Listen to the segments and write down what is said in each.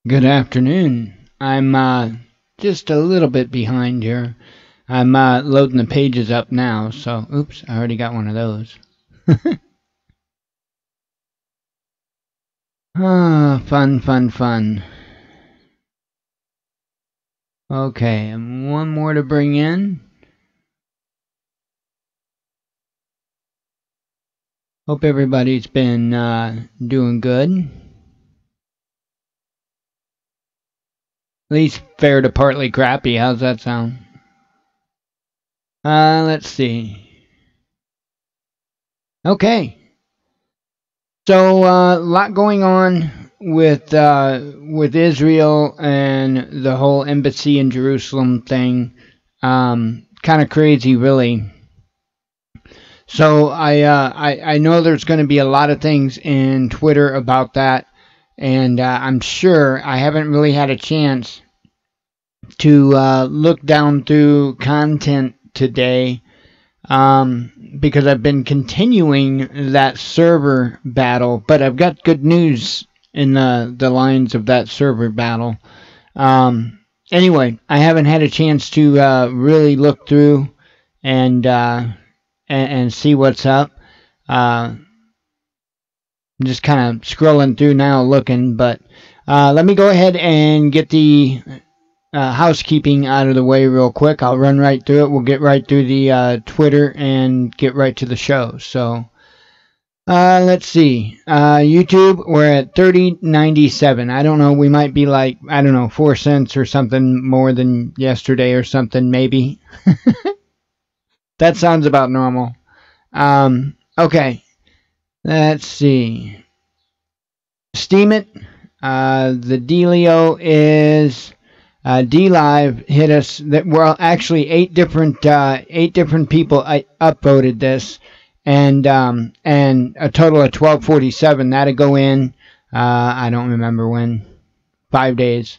Good afternoon. I'm just a little bit behind here. I'm loading the pages up now, so oops, I already got one of those. Fun. Okay, and one more to bring in. Hope everybody's been doing good. At least fair to partly crappy. How's that sound? Let's see. Okay. So a lot going on with Israel and the whole embassy in Jerusalem thing. Kind of crazy, really. So I know there's going to be a lot of things in Twitter about that, and I'm sure I haven't really had a chance to look down through content today. Because I've been continuing that server battle, but I've got good news in the lines of that server battle. Anyway, I haven't had a chance to really look through and see what's up. I'm just kind of scrolling through now looking, but let me go ahead and get the housekeeping out of the way real quick. I'll run right through it. We'll get right through the Twitter and get right to the show. So let's see. YouTube, we're at 30.97. I don't know. We might be like, I don't know, 4 cents or something more than yesterday or something, maybe. That sounds about normal. Okay. Let's see. Steam it. The dealio is... D-Live hit us. Well, actually, 8 different people upvoted this, and a total of 1247. That'd go in. I don't remember when. 5 days.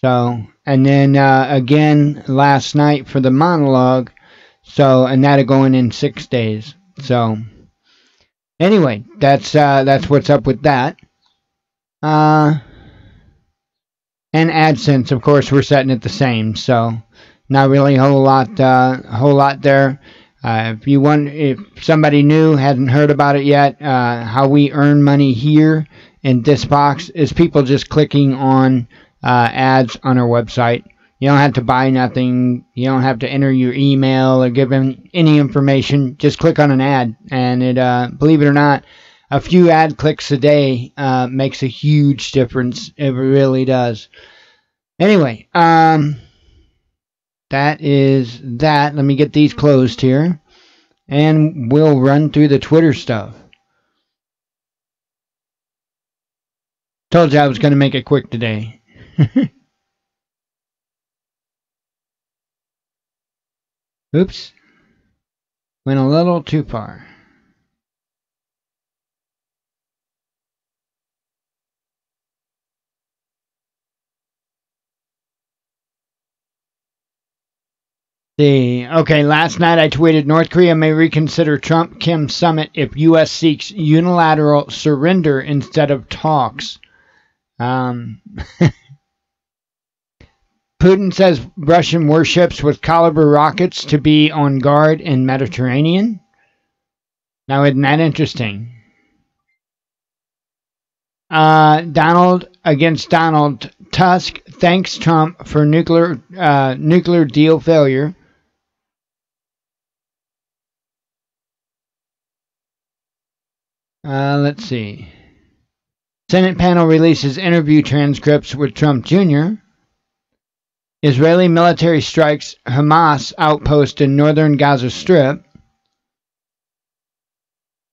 So, and then again last night for the monologue. So, and that'd go in 6 days. So, anyway, that's what's up with that. And AdSense, of course, we're setting it the same, so not really a whole lot there. If somebody new hadn't heard about it yet, how we earn money here in this box is people just clicking on ads on our website. You don't have to buy nothing. You don't have to enter your email or give them any information. Just click on an ad, and it, believe it or not, a few ad clicks a day makes a huge difference. It really does. Anyway, that is that. Let me get these closed here, and we'll run through the Twitter stuff. Told you I was going to make it quick today. Oops. Went a little too far. Okay, last night I tweeted North Korea may reconsider Trump-Kim summit if U.S. seeks unilateral surrender instead of talks. Putin says Russian warships with caliber rockets to be on guard in Mediterranean. Now, isn't that interesting? Donald against Donald. Tusk thanks Trump for nuclear deal failure. Let's see. Senate panel releases interview transcripts with Trump Jr. Israeli military strikes Hamas outpost in northern Gaza Strip.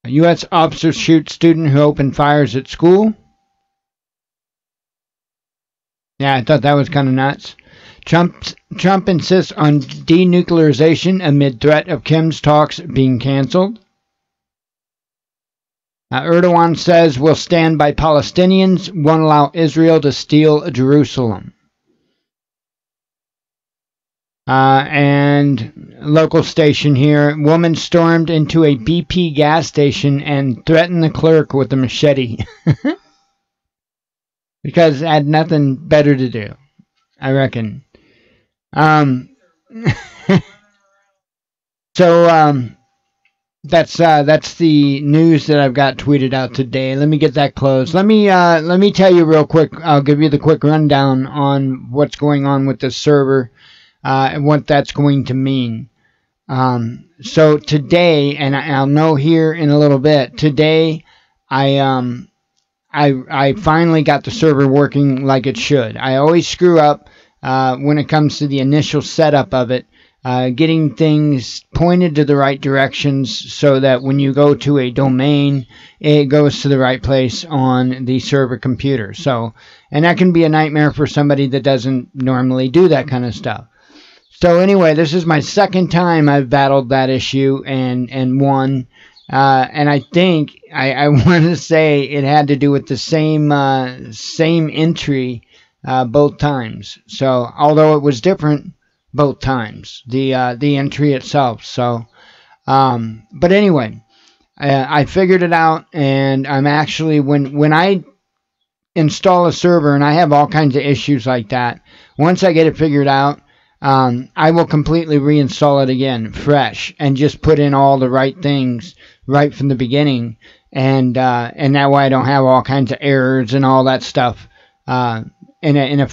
A U.S. officer shoots student who opened fires at school. Yeah, I thought that was kind of nuts. Trump insists on denuclearization amid threat of Kim's talks being canceled. Erdogan says we'll stand by Palestinians, won't allow Israel to steal Jerusalem. And local station here, woman stormed into a BP gas station and threatened the clerk with a machete. because I had nothing better to do, I reckon. Um, so that's the news that I've got tweeted out today. Let me get that closed. Let me tell you real quick. I'll give you the quick rundown on what's going on with the server and what that's going to mean. So today, and I'll know here in a little bit. Today, I finally got the server working like it should. I always screw up when it comes to the initial setup of it. Getting things pointed to the right directions so that when you go to a domain, it goes to the right place on the server computer. So, and that can be a nightmare for somebody that doesn't normally do that kind of stuff. So anyway, this is my second time I've battled that issue and won. And I think I want to say it had to do with the same entry both times. So although it was different both times, the entry itself. So, but anyway, I figured it out, and I'm actually when I install a server, and I have all kinds of issues like that. Once I get it figured out, I will completely reinstall it again, fresh, and just put in all the right things right from the beginning, and that way I don't have all kinds of errors and all that stuff in a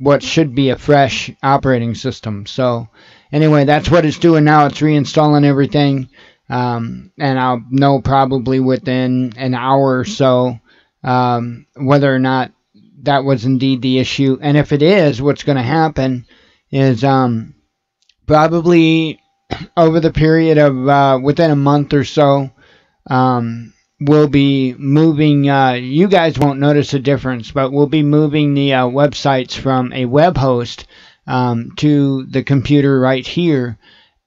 what should be a fresh operating system. So anyway, that's what it's doing now. It's reinstalling everything, and I'll know probably within an hour or so whether or not that was indeed the issue. And if it is, what's going to happen is probably over the period of within a month or so, we'll be moving, you guys won't notice a difference, but we'll be moving the websites from a web host to the computer right here.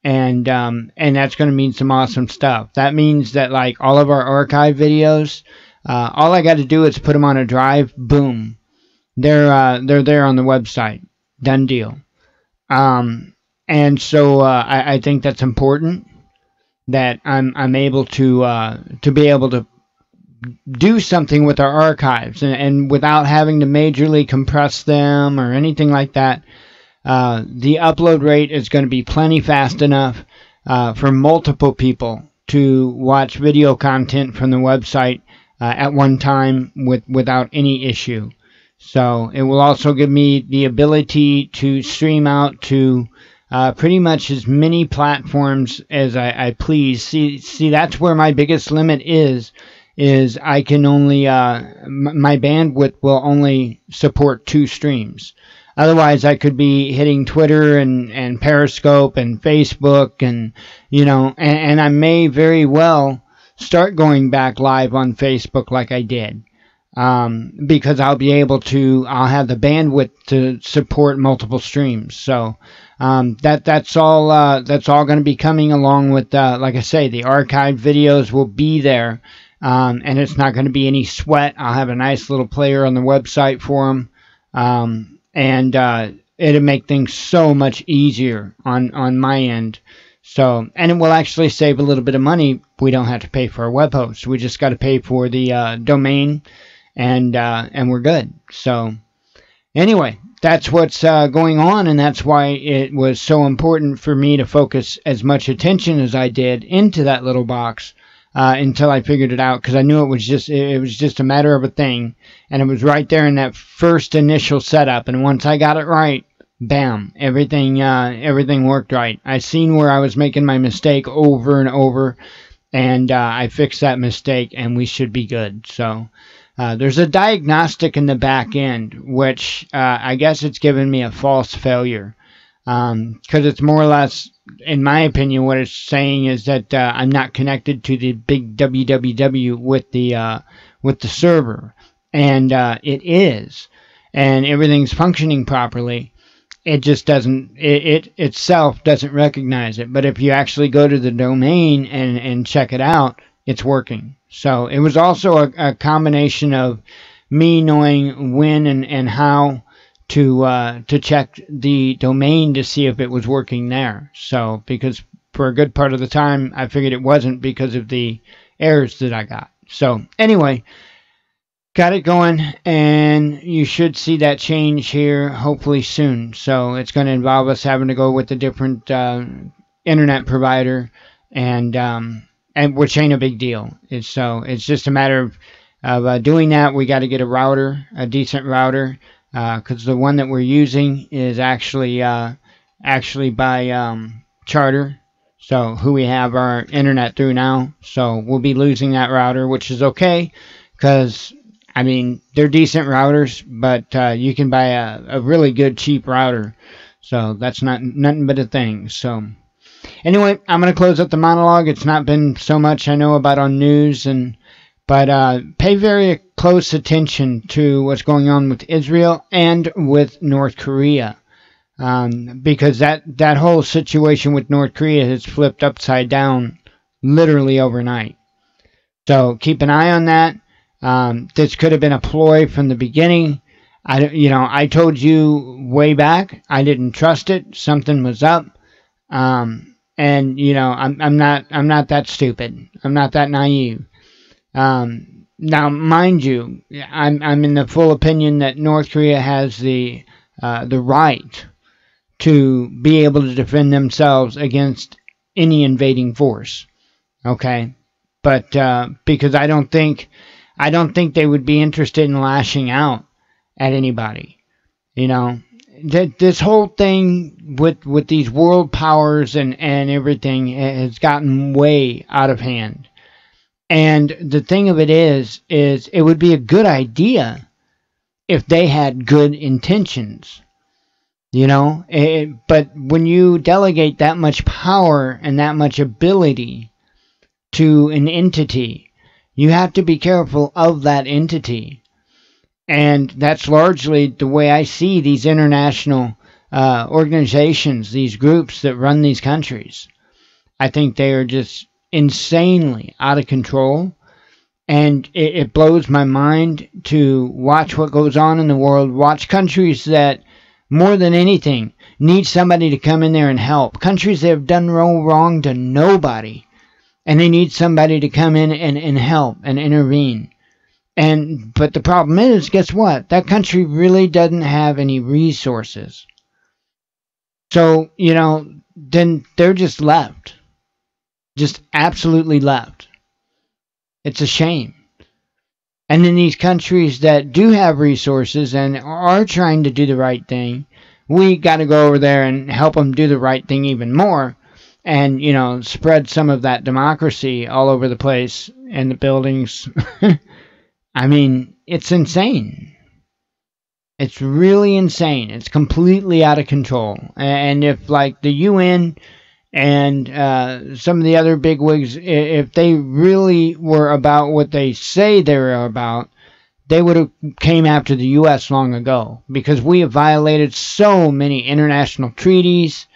And that's going to mean some awesome stuff. That means that like all of our archive videos, all I got to do is put them on a drive, boom. They're there on the website. Done deal. And so I think that's important, that I'm able to be able to do something with our archives and without having to majorly compress them or anything like that. The upload rate is going to be plenty fast enough for multiple people to watch video content from the website at one time without any issue. So it will also give me the ability to stream out to pretty much as many platforms as I please. See, that's where my biggest limit is I can only, my bandwidth will only support 2 streams. Otherwise, I could be hitting Twitter and Periscope and Facebook and, and I may very well start going back live on Facebook like I did. Because I'll have the bandwidth to support multiple streams. So, that's all going to be coming along with, like I say, the archived videos will be there. And it's not going to be any sweat. I'll have a nice little player on the website for them. And it'll make things so much easier on my end. So, and it will actually save a little bit of money. We don't have to pay for a web host. We just got to pay for the domain, and we're good. So, anyway, that's what's going on, and that's why it was so important for me to focus as much attention as I did into that little box until I figured it out, because I knew it was just a matter of a thing, and it was right there in that first initial setup. And once I got it right, bam, everything worked right. I seen where I was making my mistake over and over, and I fixed that mistake, and we should be good. So there's a diagnostic in the back end, which I guess it's given me a false failure, because it's more or less, in my opinion, what it's saying is that I'm not connected to the big www with the server, and it is, and everything's functioning properly. It just doesn't, it itself doesn't recognize it. But if you actually go to the domain and check it out, it's working. So it was also a combination of me knowing when and how to check the domain to see if it was working there. So, because for a good part of the time, I figured it wasn't because of the errors that I got. So, anyway, got it going, and you should see that change here hopefully soon. So it's going to involve us having to go with a different internet provider, and which ain't a big deal. It's just a matter of doing that. We got to get a router, a decent router, because the one that we're using is actually by Charter. So who we have our internet through now. So we'll be losing that router, which is okay, because I mean they're decent routers, but you can buy a really good cheap router. So that's nothing but a thing. So anyway, I'm going to close up the monologue. It's not been so much I know about on news, but pay very close attention to what's going on with Israel and with North Korea, because that whole situation with North Korea has flipped upside down literally overnight. So keep an eye on that. This could have been a ploy from the beginning. I told you way back I didn't trust it. Something was up. And I'm not that stupid. I'm not that naive. Now, mind you, I'm in the full opinion that North Korea has the right to be able to defend themselves against any invading force. Okay, but because I don't think they would be interested in lashing out at anybody. This whole thing with these world powers and everything has gotten way out of hand. And the thing of it is it would be a good idea if they had good intentions. But when you delegate that much power and that much ability to an entity, you have to be careful of that entity. And that's largely the way I see these international organizations, these groups that run these countries. I think they are just insanely out of control. And it blows my mind to watch what goes on in the world, watch countries that, more than anything, need somebody to come in there and help. Countries that have done no wrong to nobody, and they need somebody to come in and help and intervene. But the problem is, guess what? That country really doesn't have any resources. So, then they're just left. Just absolutely left. It's a shame. And in these countries that do have resources and are trying to do the right thing, we got to go over there and help them do the right thing even more, and spread some of that democracy all over the place in the buildings. I mean, it's insane. It's really insane. It's completely out of control. And if, like, the UN and some of the other bigwigs, if they really were about what they say they were about, they would have came after the U.S. long ago, because we have violated so many international treaties,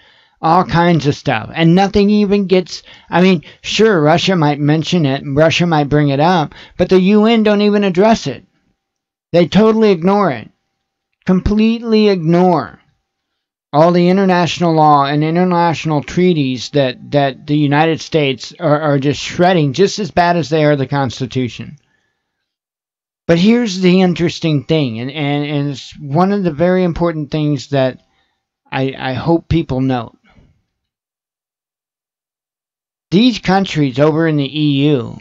all kinds of stuff, and nothing even gets. I mean, sure, Russia might mention it, Russia might bring it up, but the UN don't even address it. They totally ignore it, completely ignore all the international law and international treaties that the United States are just shredding just as bad as they are the Constitution. But here's the interesting thing, and it's one of the very important things that I hope people note. These countries over in the EU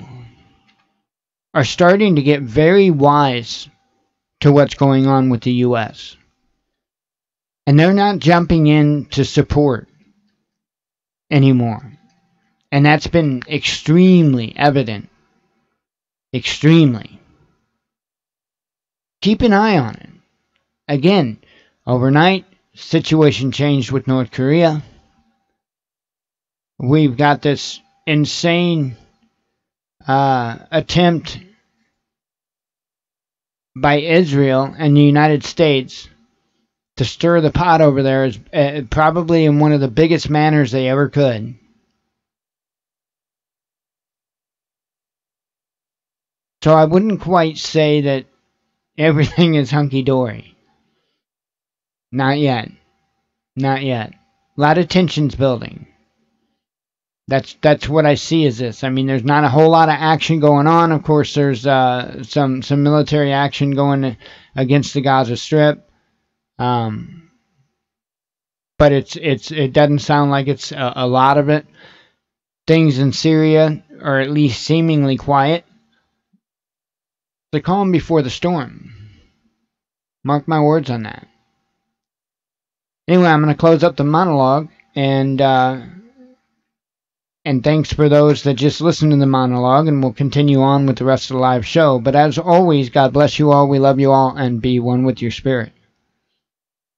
are starting to get very wise to what's going on with the U.S. And they're not jumping in to support anymore. And that's been extremely evident. Extremely. Keep an eye on it. Again, overnight, situation changed with North Korea. We've got this insane attempt by Israel and the United States to stir the pot over there, is probably in one of the biggest manners they ever could. So I wouldn't quite say that everything is hunky-dory. Not yet. Not yet. A lot of tensions building. That's what I see as this. I mean, there's not a whole lot of action going on. Of course, there's some military action going against the Gaza Strip, but it doesn't sound like it's a lot of it. Things in Syria are at least seemingly quiet. The calm before the storm. Mark my words on that. Anyway, I'm going to close up the monologue, and thanks for those that just listened to the monologue, and we'll continue on with the rest of the live show. But as always, God bless you all, we love you all, and be one with your spirit.